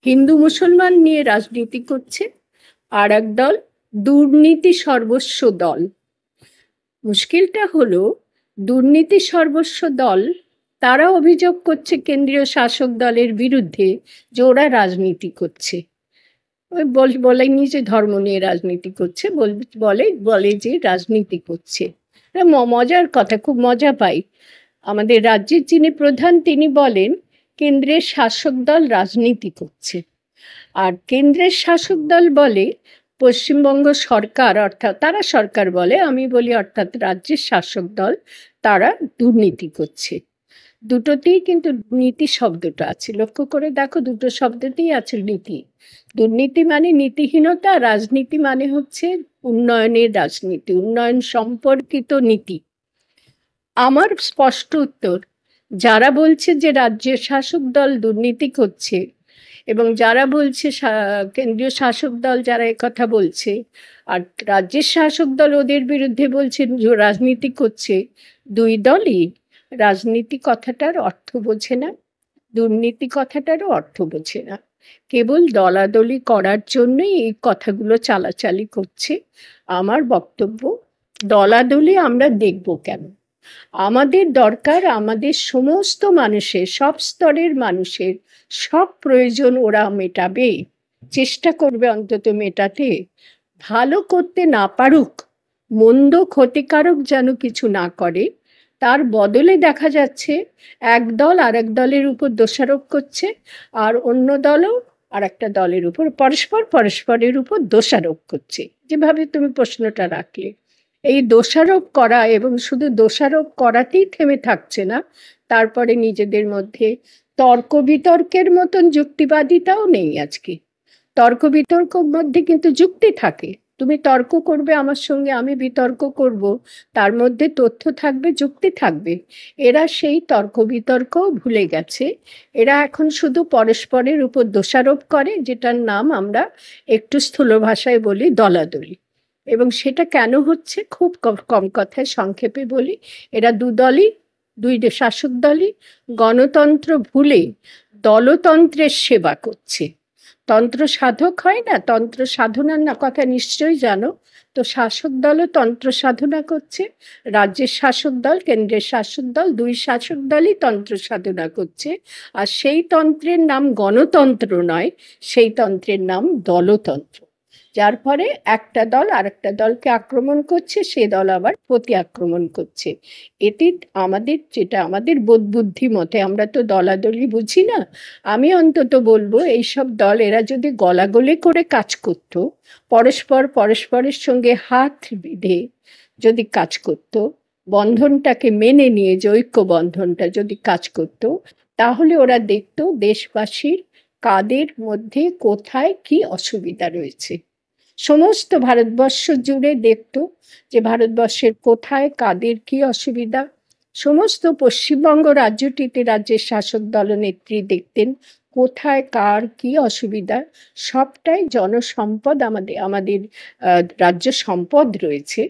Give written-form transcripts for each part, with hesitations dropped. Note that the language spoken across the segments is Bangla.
হিন্দু মুসলমান নিয়ে রাজনীতি করছে, আর এক দল দুর্নীতি সর্বস্ব দল। মুশকিলটা হলো, দুর্নীতি সর্বস্ব দল তারা অভিযোগ করছে কেন্দ্রীয় শাসক দলের বিরুদ্ধে যে ওরা রাজনীতি করছে। ওই বলেনি যে ধর্ম নিয়ে রাজনীতি করছে, বলে যে রাজনীতি করছে। মজার কথা, খুব মজা পাই। আমাদের রাজ্যের যিনি প্রধান তিনি বলেন কেন্দ্রের শাসক দল রাজনীতি করছে, আর কেন্দ্রের শাসক দল বলে পশ্চিমবঙ্গ সরকার, অর্থাৎ তারা সরকার বলে, আমি বলি অর্থাৎ রাজ্যের শাসক দল, তারা দুর্নীতি করছে। দুটোতেই কিন্তু নীতি শব্দটা আছে, লক্ষ্য করে দেখো, দুটো শব্দতেই আছে নীতি। দুর্নীতি মানে নীতিহীনতা, রাজনীতি মানে হচ্ছে উন্নয়নের রাজনীতি, উন্নয়ন সম্পর্কিত নীতি। আমার স্পষ্ট উত্তর, যারা বলছে যে রাজ্যের শাসক দল দুর্নীতি করছে, এবং যারা বলছে কেন্দ্রীয় শাসক দল যারা একথা বলছে, আর রাজ্যের শাসক দল ওদের বিরুদ্ধে বলছে যে রাজনীতি করছে, দুই দলই রাজনীতি কথাটার অর্থ বোঝে না, দুর্নীতি কথাটারও অর্থ বোঝে না। কেবল দলাদলি করার জন্যই এই কথাগুলো চালাচালি করছে। আমার বক্তব্য, দলাদলি আমরা দেখব কেন? আমাদের দরকার আমাদের সমস্ত মানুষের, সব স্তরের মানুষের সব প্রয়োজন ওরা মেটাবে, চেষ্টা করবে অন্তত মেটাতে। ভালো করতে না পারুক, মন্দ ক্ষতিকারক যেন কিছু না করে, তার বদলে দেখা যাচ্ছে এক দল আর এক দলের উপর দোষারোপ করছে, আর অন্য দলও আর একটা দলের উপর পরস্পরের উপর দোষারোপ করছে। যেভাবে তুমি প্রশ্নটা রাখলে, এই দোষারোপ করা এবং শুধু দোষারোপ করাতেই থেমে থাকছে না, তারপরে নিজেদের মধ্যে তর্ক বিতর্কের মতন যুক্তিবাদিতাও নেই আজকে। তর্ক বিতর্কের মধ্যে কিন্তু যুক্তি থাকে, তুমি তর্ক করবে আমার সঙ্গে, আমি বিতর্ক করব, তার মধ্যে তথ্য থাকবে, যুক্তি থাকবে। এরা সেই তর্ক বিতর্কও ভুলে গেছে, এরা এখন শুধু পরস্পরের উপর দোষারোপ করে, যেটার নাম আমরা একটু স্থূল ভাষায় বলি দলাদলি। এবং সেটা কেন হচ্ছে, খুব কম কথায় সংক্ষেপে বলি, এরা দুই শাসক দলই গণতন্ত্র ভুলে দলতন্ত্রের সেবা করছে। তন্ত্র সাধক হয় না, তন্ত্র সাধনার না কথা নিশ্চয়ই জানো, তো শাসক দলও তন্ত্র সাধনা করছে, রাজ্যের শাসক দল, কেন্দ্রের শাসক দল, দুই শাসক দলই তন্ত্র সাধনা করছে। আর সেই তন্ত্রের নাম গণতন্ত্র নয়, সেই তন্ত্রের নাম দলতন্ত্র। যার ফলে একটা দল আর একটা দলকে আক্রমণ করছে, সে দল আবার প্রতি আক্রমণ করছে। এটি আমাদের বোধ বুদ্ধি মতে, আমরা তো দলাদলি বুঝি না। আমি অন্তত বলবো এইসব দল, এরা যদি গলাগলি করে কাজ করত, পরস্পরের সঙ্গে হাত বেঁধে যদি কাজ করত, বন্ধনটাকে মেনে নিয়ে, যে ঐক্য বন্ধনটা যদি কাজ করত, তাহলে ওরা দেখতো দেশবাসীর কাদের মধ্যে কোথায় কি অসুবিধা রয়েছে। সমস্ত ভারতবর্ষ জুড়ে দেখতো যে ভারতবর্ষের কোথায় কাদের কি অসুবিধা। সমস্ত পশ্চিমবঙ্গ রাজ্যটিতে রাজ্যের শাসক দলনেত্রী দেখতেন কোথায় কার কি অসুবিধা। সবটাই জনসম্পদ, আমাদের রাজ্য সম্পদ রয়েছে,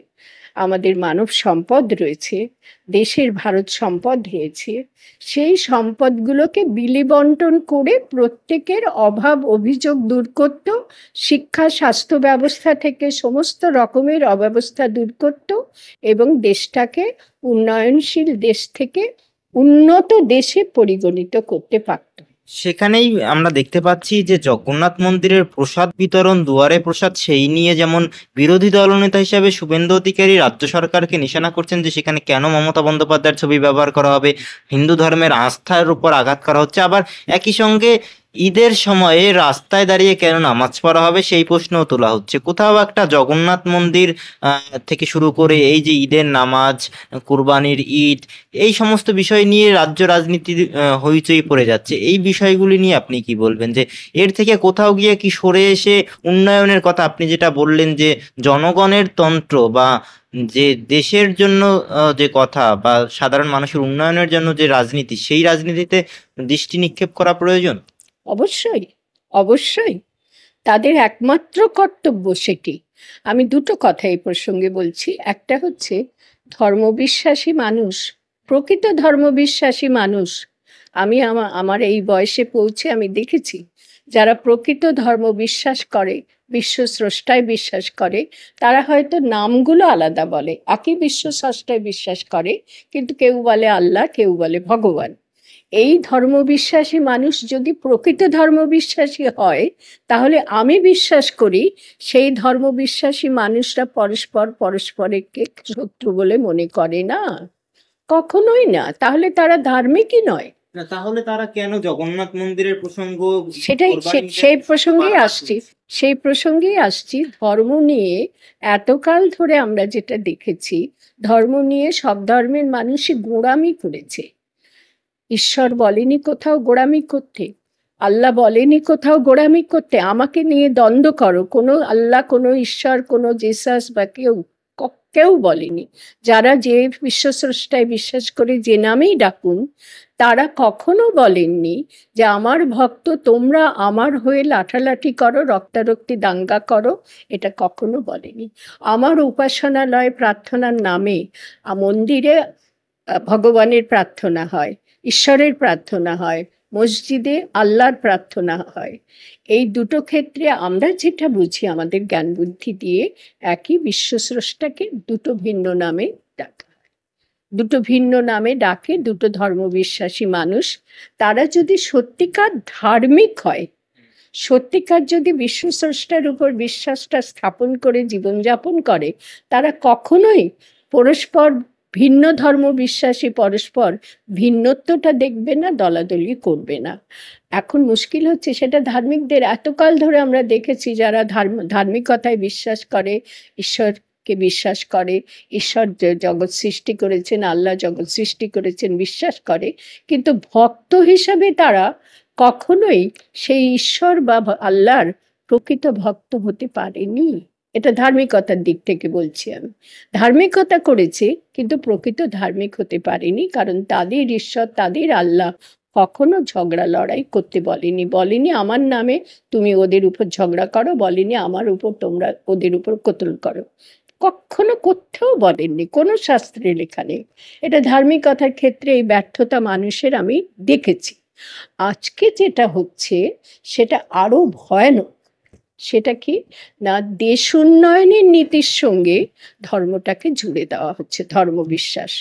আমাদের মানব সম্পদ রয়েছে, দেশের ভারত সম্পদ রয়েছে। সেই সম্পদগুলোকে বিলি বন্টন করে প্রত্যেকের অভাব অভিযোগ দূর করত, শিক্ষা স্বাস্থ্য ব্যবস্থা থেকে সমস্ত রকমের অব্যবস্থা দূর করত, এবং দেশটাকে উন্নয়নশীল দেশ থেকে উন্নত দেশে পরিগণিত করতে পারত। সেখানেই আমরা দেখতে পাচ্ছি যে জগন্নাথ মন্দিরের প্রসাদ বিতরণ, দুয়ারে প্রসাদ, সেই নিয়ে যেমন বিরোধী দলনেতা হিসাবে শুভেন্দু অধিকারী রাজ্য সরকারকে নিশানা করছেন যে সেখানে কেন মমতা বন্দ্যোপাধ্যায়ের ছবি ব্যবহার করা হবে, হিন্দু ধর্মের আস্থার উপর আঘাত করা হচ্ছে। আবার একই সঙ্গে ঈদের সময়ে রাস্তায় দাঁড়িয়ে কেন নামাজ পড়া হবে সেই প্রশ্নও তোলা হচ্ছে। কোথাও একটা জগন্নাথ মন্দির থেকে শুরু করে এই যে ঈদের নামাজ, কুরবানির ঈদ, এই সমস্ত বিষয় নিয়ে রাজ্য রাজনীতি হইচই পড়ে যাচ্ছে। এই বিষয়গুলি নিয়ে আপনি কি বলবেন, যে এর থেকে কোথাও গিয়ে কি সরে এসে উন্নয়নের কথা, আপনি যেটা বললেন যে জনগণের তন্ত্র বা যে দেশের জন্য যে কথা বা সাধারণ মানুষের উন্নয়নের জন্য যে রাজনীতি, সেই রাজনীতিতে দৃষ্টি নিক্ষেপ করা প্রয়োজন? অবশ্যই, অবশ্যই তাদের একমাত্র কর্তব্য সেটি। আমি দুটো কথা এই প্রসঙ্গে বলছি। একটা হচ্ছে ধর্মবিশ্বাসী মানুষ, প্রকৃত ধর্মবিশ্বাসী মানুষ, আমি আমার এই বয়সে পৌঁছে আমি দেখেছি যারা প্রকৃত ধর্ম বিশ্বাস করে, বিশ্ব স্রষ্টায় বিশ্বাস করে, তারা হয়তো নামগুলো আলাদা বলে, একই বিশ্ব স্রষ্টায় বিশ্বাস করে, কিন্তু কেউ বলে আল্লাহ, কেউ বলে ভগবান। এই ধর্মবিশ্বাসী মানুষ যদি প্রকৃত ধর্মবিশ্বাসী হয়, তাহলে আমি বিশ্বাস করি সেই ধর্মবিশ্বাসী মানুষরা পরস্পরকে শত্রু বলে মনে করে না, কখনোই না। তাহলে তারা ধার্মিকই নয়। না, তাহলে তারা কেন জগন্নাথ মন্দিরের প্রসঙ্গ সেটাই, করবার সেই প্রসঙ্গেই বারবার আসছি, সেই প্রসঙ্গেই আসছি। ধর্ম নিয়ে এতকাল ধরে আমরা যেটা দেখেছি, ধর্ম নিয়ে সব ধর্মের মানুষই গোঁড়ামি করেছে। ঈশ্বর বলেনি কোথাও গোঁড়ামি করতে, আল্লাহ বলেনি কোথাও গোঁড়ামি করতে। আমাকে নিয়ে দ্বন্দ্ব করো, কোনো আল্লাহ, কোনো ঈশ্বর, কোনো জেসাস বা কেউ বলেনি। যারা যে বিশ্বস্রষ্টায় বিশ্বাস করে যে নামেই ডাকুন, তারা কখনো বলেননি যে আমার ভক্ত তোমরা আমার হয়ে লাঠালাঠি করো, রক্তারক্তি দাঙ্গা করো, এটা কখনো বলেনি। আমার উপাসনালয় প্রার্থনার নামে মন্দিরে ভগবানের প্রার্থনা হয়, ঈশ্বরের প্রার্থনা হয়, মসজিদে আল্লাহর প্রার্থনা হয়। এই দুটো ক্ষেত্রে আমরা যেটা বুঝি আমাদের জ্ঞান বুদ্ধি দিয়ে, একই বিশ্বস্রষ্টাকে দুটো ভিন্ন নামে ডাকা হয়। দুটো ভিন্ন নামে ডাকে দুটো ধর্মবিশ্বাসী মানুষ। তারা যদি সত্যিকার ধার্মিক হয়, সত্যিকার যদি বিশ্বস্রষ্টার উপর বিশ্বাসটা স্থাপন করে জীবনযাপন করে, তারা কখনোই পরস্পর ভিন্ন ধর্ম বিশ্বাসী পরস্পর ভিন্নত্বটা দেখবে না, দলাদলি করবে না। এখন মুশকিল হচ্ছে সেটা ধার্মিকদের। এতকাল ধরে আমরা দেখেছি যারা ধার্মিকতায় বিশ্বাস করে, ঈশ্বরকে বিশ্বাস করে, ঈশ্বর জগৎ সৃষ্টি করেছেন, আল্লাহ জগৎ সৃষ্টি করেছেন বিশ্বাস করে, কিন্তু ভক্ত হিসাবে তারা কখনোই সেই ঈশ্বর বা আল্লাহর প্রকৃত ভক্ত হতে পারেনি। এটা ধার্মিকতার দিক থেকে বলছি আমি। ধার্মিকতা করেছে কিন্তু প্রকৃত ধার্মিক হতে পারেনি, কারণ তাদের ঈশ্বর, তাদের আল্লাহ কখনো ঝগড়া লড়াই করতে বলেনি আমার নামে তুমি ওদের উপর ঝগড়া করো, বলেনি আমার উপর তোমরা ওদের উপর কতল করো, কখনো কোথাও বলেননি, কোনো শাস্ত্রে লেখা নেই। এটা ধার্মিকতার ক্ষেত্রে এই ব্যর্থতা মানুষের আমি দেখেছি। আজকে যেটা হচ্ছে সেটা আরো ভয়ানক। সেটা কি না, দেশ উন্নয়নের নীতির সঙ্গে ধর্মটাকে জুড়ে দেওয়া হচ্ছে, ধর্মবিশ্বাস,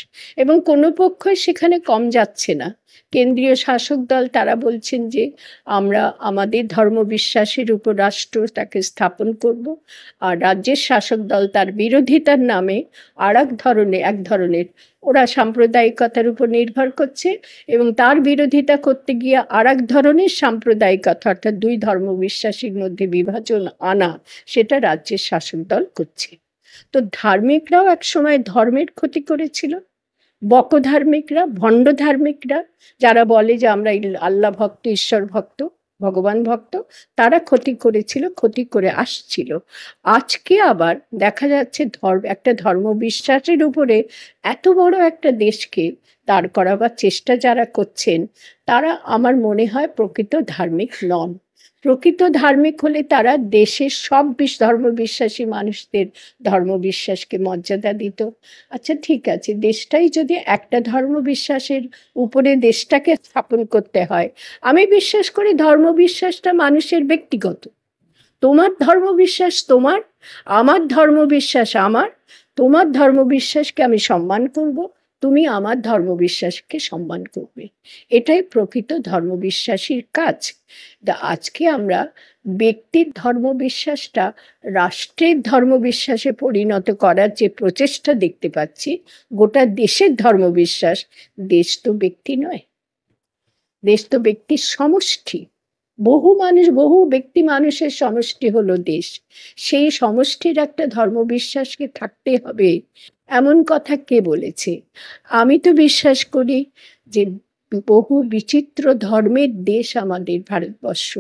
এবং কোনো পক্ষই সেখানে কম যাচ্ছে না। কেন্দ্রীয় শাসক দল তারা বলছেন যে আমরা আমাদের ধর্মবিশ্বাসের উপর রাষ্ট্রটাকে স্থাপন করব, আর রাজ্যের শাসক দল তার বিরোধিতার নামে এক ধরনের ওরা সাম্প্রদায়িকতার উপর নির্ভর করছে, এবং তার বিরোধিতা করতে গিয়ে এক ধরনের সাম্প্রদায়িকতা, অর্থাৎ দুই ধর্মবিশ্বাসীর মধ্যে বিভাজন আনা, সেটা রাজ্যের শাসক দল করছে। তো ধার্মিকরাও একসময় ধর্মের ক্ষতি করেছিল। বকধার্মিকরা, ভণ্ড ধার্মিকরা, যারা বলে যে আমরা আল্লাহ ভক্ত, ঈশ্বর ভক্ত, ভগবান ভক্ত, তারা ক্ষতি করেছিল, ক্ষতি করে আসছিল। আজকে আবার দেখা যাচ্ছে একটা ধর্মবিশ্বাসের উপরে এত বড় একটা দেশকে দাঁড় করাবার চেষ্টা যারা করছেন, তারা আমার মনে হয় প্রকৃত ধার্মিক নন। প্রকৃত ধার্মিক হলে তারা দেশের সব ধর্মবিশ্বাসী মানুষদের ধর্মবিশ্বাসকে মর্যাদা দিত। আচ্ছা ঠিক আছে, দেশটাই যদি একটা ধর্মবিশ্বাসের উপরে দেশটাকে স্থাপন করতে হয়, আমি বিশ্বাস করি ধর্মবিশ্বাসটা মানুষের ব্যক্তিগত। তোমার ধর্মবিশ্বাস তোমার, আমার ধর্মবিশ্বাস আমার। তোমার ধর্মবিশ্বাসকে আমি সম্মান করব, তুমি আমার ধর্মবিশ্বাসকে সম্মান করবে। এটাই প্রকৃত ধর্মবিশ্বাসীর কাজ। আজকে আমরা ব্যক্তির ধর্মবিশ্বাসটা রাষ্ট্রের ধর্মবিশ্বাসে পরিণত করার যে প্রচেষ্টা দেখতে পাচ্ছি, গোটা দেশের ধর্মবিশ্বাস, দেশ তো ব্যক্তি নয়, দেশ তো ব্যক্তির সমষ্টি। বহু ব্যক্তি মানুষের সমষ্টি হলো দেশ। সেই সমষ্টির একটা ধর্মবিশ্বাসকে থাকতে হবে, এমন কথা কে বলেছে? আমি তো বিশ্বাস করি যে বহু বিচিত্র ধর্মের দেশ আমাদের ভারতবর্ষ।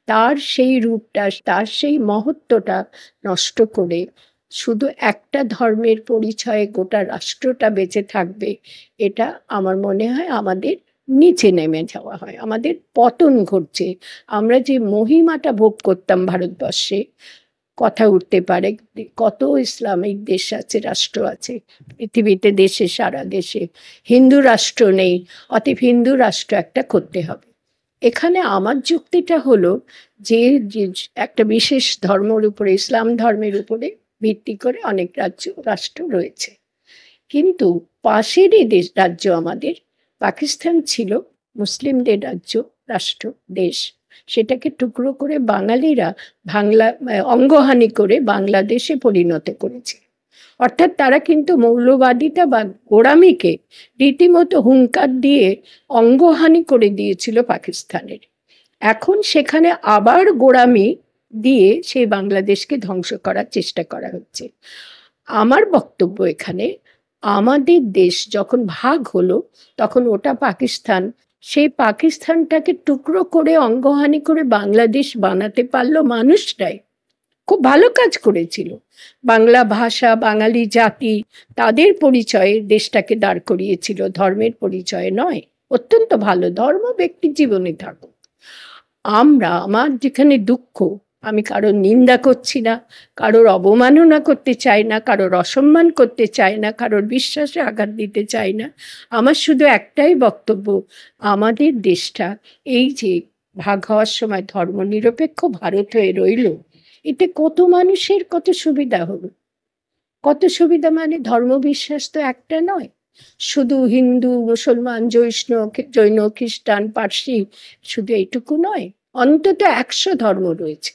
তার সেই রূপটা, তার সেই মহত্বটা নষ্ট করে শুধু একটা ধর্মের পরিচয়ে গোটা রাষ্ট্রটা বেঁচে থাকবে, এটা আমার মনে হয় আমাদের নিচে নেমে যাওয়া হয়, আমাদের পতন ঘটছে। আমরা যে মহিমাটা ভোগ করতাম ভারতবর্ষে, কথা উঠতে পারে কত ইসলামিক দেশ আছে, রাষ্ট্র আছে পৃথিবীতে, সারা দেশে হিন্দু রাষ্ট্র নেই, অতএব হিন্দু রাষ্ট্র একটা করতে হবে। এখানে আমার যুক্তিটা হলো যে যে একটা বিশেষ ধর্মের উপরে, ইসলাম ধর্মের উপরে ভিত্তি করে অনেক রাষ্ট্র রয়েছে, কিন্তু পাশেরই রাজ্য আমাদের পাকিস্তান ছিল মুসলিমদের রাজ্য, রাষ্ট্র, দেশ। সেটাকে টুকরো করে বাঙালিরা অঙ্গহানি করে বাংলাদেশে পরিণত করেছে। অর্থাৎ তারা কিন্তু মৌলবাদিতা বা গোঁড়ামিকে রীতিমতো হুঙ্কার দিয়ে অঙ্গহানি করে দিয়েছিল পাকিস্তানের। এখন সেখানে আবার গোঁড়ামি দিয়ে সেই বাংলাদেশকে ধ্বংস করার চেষ্টা করা হচ্ছে। আমার বক্তব্য এখানে, আমাদের দেশ যখন ভাগ হলো তখন ওটা পাকিস্তান, সেই পাকিস্তানটাকে টুকরো করে অঙ্গহানি করে বাংলাদেশ বানাতে পারলো মানুষরাই। খুব ভালো কাজ করেছিল। বাংলা ভাষা, বাঙালি জাতি, তাদের পরিচয়ে দেশটাকে দাঁড় করিয়েছিল, ধর্মের পরিচয়ে নয়। অত্যন্ত ভালো, ধর্ম ব্যক্তি জীবনে থাকুক। আমার যেখানে দুঃখ, আমি কারোর নিন্দা করছি না, কারোর অবমাননা করতে চাই না, কারোর অসম্মান করতে চাই না, কারোর বিশ্বাসে আঘাত দিতে চাই না। আমার শুধু একটাই বক্তব্য, আমাদের দেশটা এই যে ভাগ হওয়ার সময় ধর্মনিরপেক্ষ ভারত হয়ে রইল, এতে কত মানুষের কত সুবিধা হলো। কত সুবিধা মানে ধর্মবিশ্বাস তো একটা নয়, শুধু হিন্দু, মুসলমান, জৈন, খ্রিস্টান, পার্সি, শুধু এইটুকু নয়, অন্তত 100 ধর্ম রয়েছে।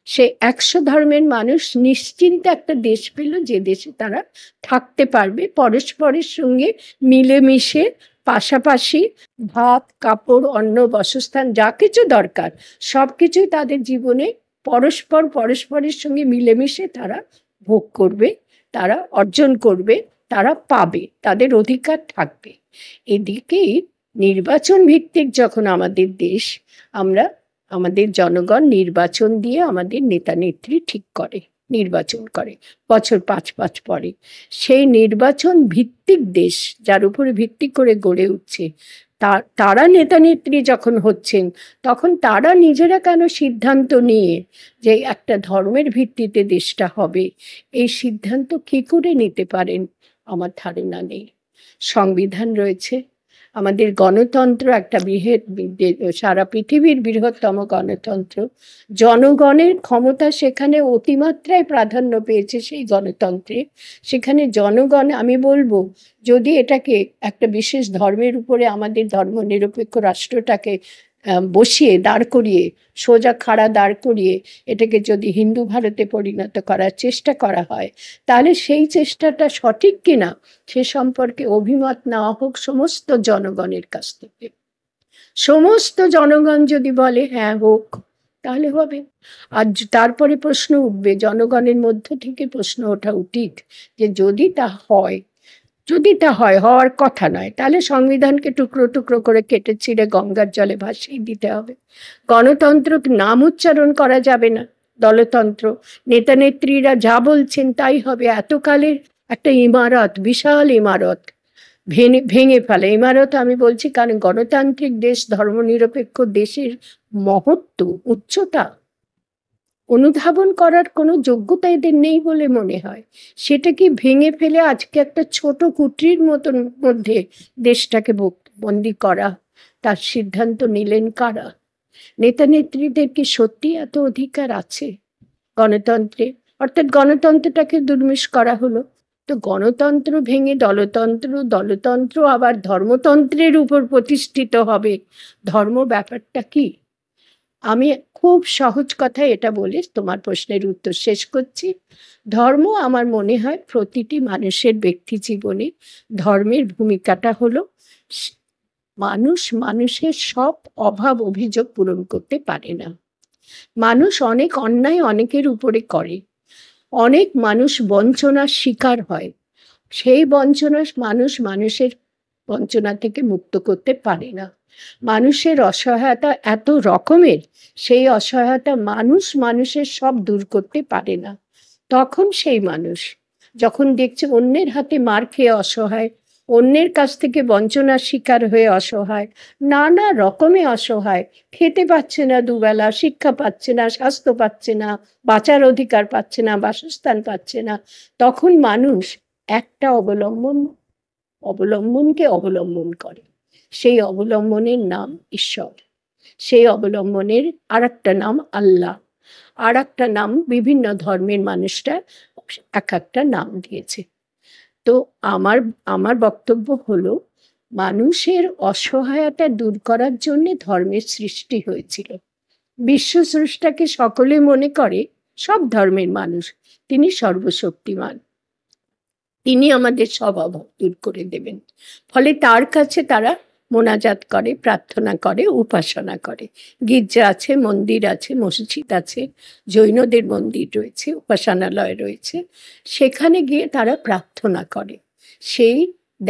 সে 100 ধর্মের মানুষ নিশ্চিন্তে একটা দেশ পেল, যে দেশে তারা থাকতে পারবে পরস্পরের সঙ্গে মিলেমিশে, পাশাপাশি ভাত, কাপড়, অন্ন, বাসস্থান, যা কিছু দরকার সব কিছুই তাদের জীবনে পরস্পরের সঙ্গে মিলেমিশে তারা ভোগ করবে, তারা অর্জন করবে, তারা পাবে, তাদের অধিকার থাকবে। এদিকেই নির্বাচন ভিত্তিক যখন আমাদের দেশ, আমাদের জনগণ নির্বাচন দিয়ে আমাদের নেতা নেত্রী ঠিক করে, নির্বাচন করে বছর 5 পরে, সেই নির্বাচন ভিত্তিক দেশ যার উপরে ভিত্তি করে গড়ে উঠছে, তারা নেতা নেত্রী যখন হচ্ছেন, তখন তারা নিজেরা কেন সিদ্ধান্ত নিয়ে যে একটা ধর্মের ভিত্তিতে দেশটা হবে, এই সিদ্ধান্ত কী করে নিতে পারেন আমার ধারণা নেই। সংবিধান রয়েছে, আমাদের গণতন্ত্র একটা সারা পৃথিবীর বৃহত্তম গণতন্ত্র, জনগণের ক্ষমতা সেখানে অতিমাত্রায় প্রাধান্য পেয়েছে সেই গণতন্ত্রে। সেখানে জনগণ, আমি বলবো, যদি এটাকে একটা বিশেষ ধর্মের উপরে আমাদের ধর্মনিরপেক্ষ রাষ্ট্রটাকে বসিয়ে দাঁড় করিয়ে, সোজা খাড়া দাঁড় করিয়ে এটাকে যদি হিন্দু ভারতে পরিণত করার চেষ্টা করা হয়, তাহলে সেই চেষ্টাটা সঠিক কিনা সে সম্পর্কে অভিমত নেওয়া হোক সমস্ত জনগণের কাছ থেকে। সমস্ত জনগণ যদি বলে হ্যাঁ হোক, তাহলে হবে। আর তারপরে প্রশ্ন উঠবে, জনগণের মধ্য থেকে প্রশ্ন ওঠা উচিত যে যদি তা হয়, হওয়ার কথা নয়, তাহলে সংবিধানকে টুকরো টুকরো করে কেটে ছিঁড়ে গঙ্গার জলে ভাসিয়ে দিতে হবে। গণতন্ত্র নাম উচ্চারণ করা যাবে না, দলতন্ত্র, নেতা নেত্রীরা যা বলছেন তাই হবে। এতকালের একটা ইমারত, বিশাল ইমারত ভেঙে ফেলে। ইমারত আমি বলছি কারণ গণতান্ত্রিক দেশ, ধর্মনিরপেক্ষ দেশের মহত্ব, উচ্চতা অনুধাবন করার কোনো যোগ্যতা এদের নেই বলে মনে হয়। সেটাকে ভেঙে ফেলে আজকে একটা ছোট কুটির মতন মধ্যে দেশটাকে বন্দি করা, তার সিদ্ধান্ত নিলেন কারা? নেতা নেত্রীদের কি সত্যি এত অধিকার আছে গণতন্ত্রে? অর্থাৎ গণতন্ত্রটাকে দুর্মিষ করা হলো। তো গণতন্ত্র ভেঙে দলতন্ত্র আবার ধর্মতন্ত্রের উপর প্রতিষ্ঠিত হবে। ধর্ম ব্যাপারটা কি? আমি খুব সহজ কথায় এটা বলে তোমার প্রশ্নের উত্তর শেষ করছি। ধর্ম আমার মনে হয় প্রতিটি মানুষের ব্যক্তি জীবনে ধর্মের ভূমিকাটা হলো, মানুষের সব অভাব অভিযোগ পূরণ করতে পারে না। মানুষ অনেক অন্যায় অনেকের উপরে করে, অনেক মানুষ বঞ্চনার শিকার হয়, সেই মানুষের বঞ্চনা থেকে মুক্ত করতে পারে না। মানুষের অসহায়তা এত রকমের, সেই অসহায়তা মানুষের সব দূর করতে পারে না। তখন সেই মানুষ যখন দেখছে অন্যের হাতে মার খেয়ে অসহায়, অন্যের কাছ থেকে বঞ্চনার শিকার হয়ে অসহায়, নানা রকমে অসহায়, খেতে পাচ্ছে না দুবেলা, শিক্ষা পাচ্ছে না, স্বাস্থ্য পাচ্ছে না, বাঁচার অধিকার পাচ্ছে না, বাসস্থান পাচ্ছে না, তখন মানুষ একটা অবলম্বনকে অবলম্বন করে। সেই অবলম্বনের নাম ঈশ্বর। সেই অবলম্বনের আর একটা নাম আল্লাহ, আর একটা নাম বিভিন্ন ধর্মের মানুষরা এক একটা নাম দিয়েছে। তো আমার আমার বক্তব্য হলো, মানুষের অসহায়তা দূর করার জন্য ধর্মের সৃষ্টি হয়েছিল। বিশ্ব স্রষ্টাকে সকলে মনে করে, সব ধর্মের মানুষ, তিনি সর্বশক্তিমান, তিনি আমাদের সব অভাব দূর করে দেবেন। ফলে তার কাছে তারা মোনাজাত করে, প্রার্থনা করে, উপাসনা করে। গির্জা আছে, মন্দির আছে, মসজিদ আছে, জৈনদের মন্দির রয়েছে, উপাসনালয় রয়েছে, সেখানে গিয়ে তারা প্রার্থনা করে। সেই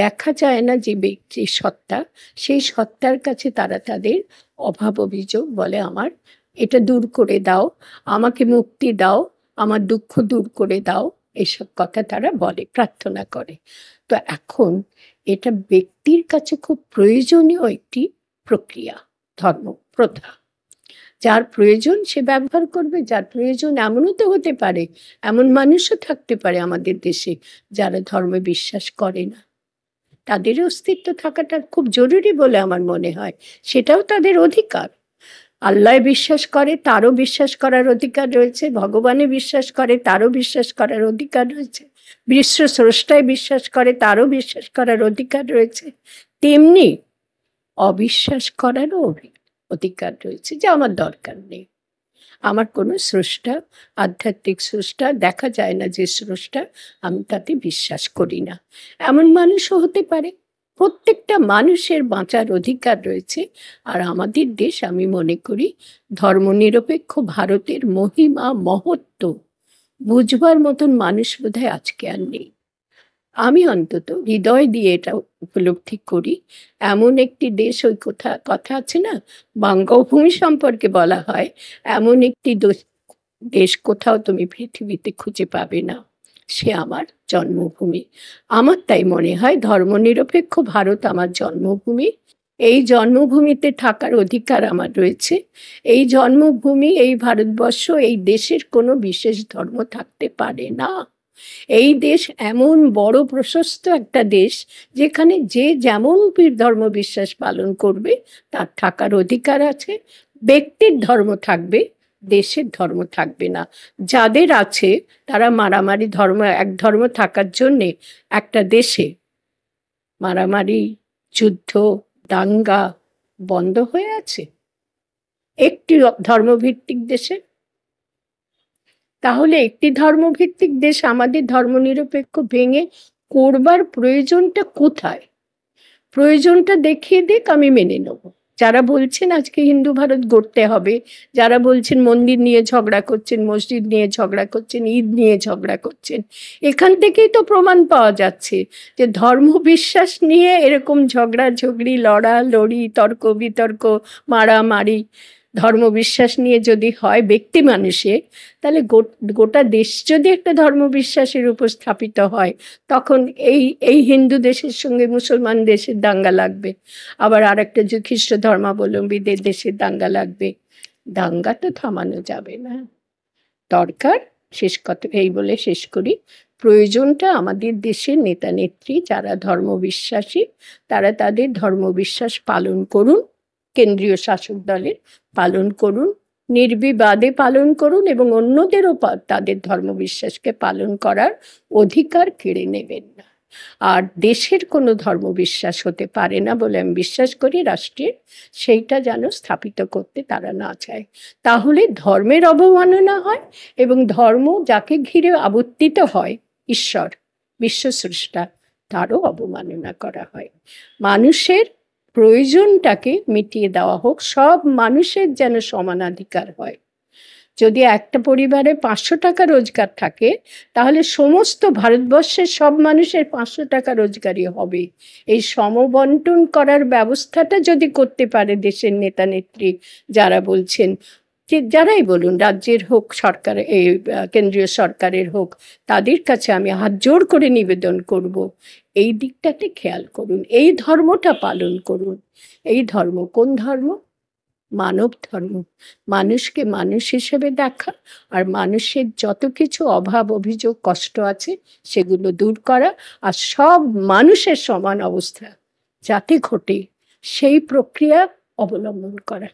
দেখা যায় না যে ব্যক্তি সত্তা, সেই সত্তার কাছে তারা তাদের অভাব অভিযোগ বলে, আমার এটা দূর করে দাও, আমাকে মুক্তি দাও, আমার দুঃখ দূর করে দাও, এসব কথা তারা বলে, প্রার্থনা করে। তো এখন এটা ব্যক্তির কাছে খুব প্রয়োজনীয় একটি প্রক্রিয়া, ধর্ম প্রথা। যার প্রয়োজন সে ব্যবহার করবে, যার প্রয়োজন এমনও তো হতে পারে, এমন মানুষও থাকতে পারে আমাদের দেশে যারা ধর্মে বিশ্বাস করে না, তাদের অস্তিত্ব থাকাটা খুব জরুরি বলে আমার মনে হয়, সেটাও তাদের অধিকার। আল্লাহ বিশ্বাস করে, তারও বিশ্বাস করার অধিকার রয়েছে, ভগবানে বিশ্বাস করে, তারও বিশ্বাস করার অধিকার রয়েছে, বিশ্ব স্রষ্টায় বিশ্বাস করে, তারও বিশ্বাস করার অধিকার রয়েছে। তেমনি অবিশ্বাস করারও অধিকার রয়েছে, যে আমার দরকার নেই, আমার কোনো স্রষ্টা, আধ্যাত্মিক স্রষ্টা দেখা যায় না যে স্রষ্টা, আমি তাতে বিশ্বাস করি না, এমন মানুষও হতে পারে। প্রত্যেকটা মানুষের বাঁচার অধিকার রয়েছে। আর আমাদের দেশ, আমি মনে করি, ধর্মনিরপেক্ষ ভারতের মহিমা মহত্ব বুঝবার মতন মানুষ বোধহয় আজকে আর নেই। আমি অন্তত হৃদয় দিয়ে এটা উপলব্ধি করি, এমন একটি দেশ, ওই কথা আছে না, বঙ্গভূমি সম্পর্কে বলা হয়, এমন একটি দেশ কোথাও তুমি পৃথিবীতে খুঁজে পাবে না, সে আমার জন্মভূমি। আমার তাই মনে হয় ধর্মনিরপেক্ষ ভারত আমার জন্মভূমি, এই জন্মভূমিতে থাকার অধিকার আমার রয়েছে। এই জন্মভূমি, এই ভারতবর্ষ, এই দেশের কোনো বিশেষ ধর্ম থাকতে পারে না। এই দেশ এমন বড় প্রশস্ত একটা দেশ, যেখানে যে যেমন ধর্ম বিশ্বাস পালন করবে তার থাকার অধিকার আছে। ব্যক্তির ধর্ম থাকবে, দেশের ধর্ম থাকবে না। যাদের আছে তারা মারামারি, এক ধর্ম থাকার জন্যে একটা দেশে মারামারি, যুদ্ধ, দাঙ্গা বন্ধ হয়ে আছে একটি ধর্মভিত্তিক দেশে। তাহলে একটি ধর্মভিত্তিক দেশ আমাদের ধর্মনিরপেক্ষ ভেঙে করবার প্রয়োজনটা কোথায়? প্রয়োজনটা দেখিয়ে দিক, আমি মেনে নেব। যারা বলছেন আজকে হিন্দু ভারত গড়তে হবে, যারা বলছেন মন্দির নিয়ে ঝগড়া করছেন, মসজিদ নিয়ে ঝগড়া করছেন, ঈদ নিয়ে ঝগড়া করছেন, এখান থেকেই তো প্রমাণ পাওয়া যাচ্ছে যে ধর্ম বিশ্বাস নিয়ে এরকম ঝগড়াঝগড়ি, লড়ালড়ি, তর্ক বিতর্ক, মারামারি ধর্মবিশ্বাস নিয়ে যদি হয় ব্যক্তি মানুষের, তাহলে গোটা দেশ যদি একটা ধর্মবিশ্বাসের উপর স্থাপিত হয়, তখন এই হিন্দু দেশের সঙ্গে মুসলমান দেশের দাঙ্গা লাগবে, আবার আর একটা যে খ্রিস্ট ধর্মাবলম্বীদের দেশের দাঙ্গা লাগবে। দাঙ্গা তো থামানো যাবে না। দরকার, শেষ কথা এই বলে শেষ করি, প্রয়োজনটা আমাদের দেশের নেতা নেত্রী যারা ধর্মবিশ্বাসী, তারা তাদের ধর্মবিশ্বাস পালন করুন, কেন্দ্রীয় শাসক দলের পালন করুন, নির্বিবাদে পালন করুন, এবং অন্যদেরও তাদের ধর্মবিশ্বাসকে পালন করার অধিকার কেড়ে নেবেন না। আর দেশের কোনো ধর্মবিশ্বাস হতে পারে না বলে আমি বিশ্বাস করি রাষ্ট্রের, সেইটা যেন স্থাপিত করতে তারা না চায়। তাহলে ধর্মের অবমাননা হয়, এবং ধর্ম যাকে ঘিরে আবর্তিত হয়, ঈশ্বর, বিশ্বস্রষ্টা, তারও অবমাননা করা হয়। মানুষের প্রয়োজনটাকে মিটিয়ে দেওয়া হোক, সব মানুষের যেন সমানাধিকার হয়। যদি একটা পরিবারে 500 টাকা রোজগার থাকে, তাহলে সমস্ত ভারতবর্ষের সব মানুষের 500 টাকা রোজগারই হবে। এই সমবন্টন করার ব্যবস্থাটা যদি করতে পারে দেশের নেতা নেত্রী যারা বলছেন, যে যারাই বলুন, রাজ্যের হোক, সরকার, এই কেন্দ্রীয় সরকারের হোক, তাদের কাছে আমি হাত জোর করে নিবেদন করব, এই দিকটাতে খেয়াল করুন, এই ধর্মটা পালন করুন। এই ধর্ম কোন ধর্ম? মানব ধর্ম। মানুষকে মানুষ হিসেবে দেখা, আর মানুষের যত কিছু অভাব, অভিযোগ, কষ্ট আছে সেগুলো দূর করা, আর সব মানুষের সমান অবস্থা যাতে ঘটে সেই প্রক্রিয়া অবলম্বন করা।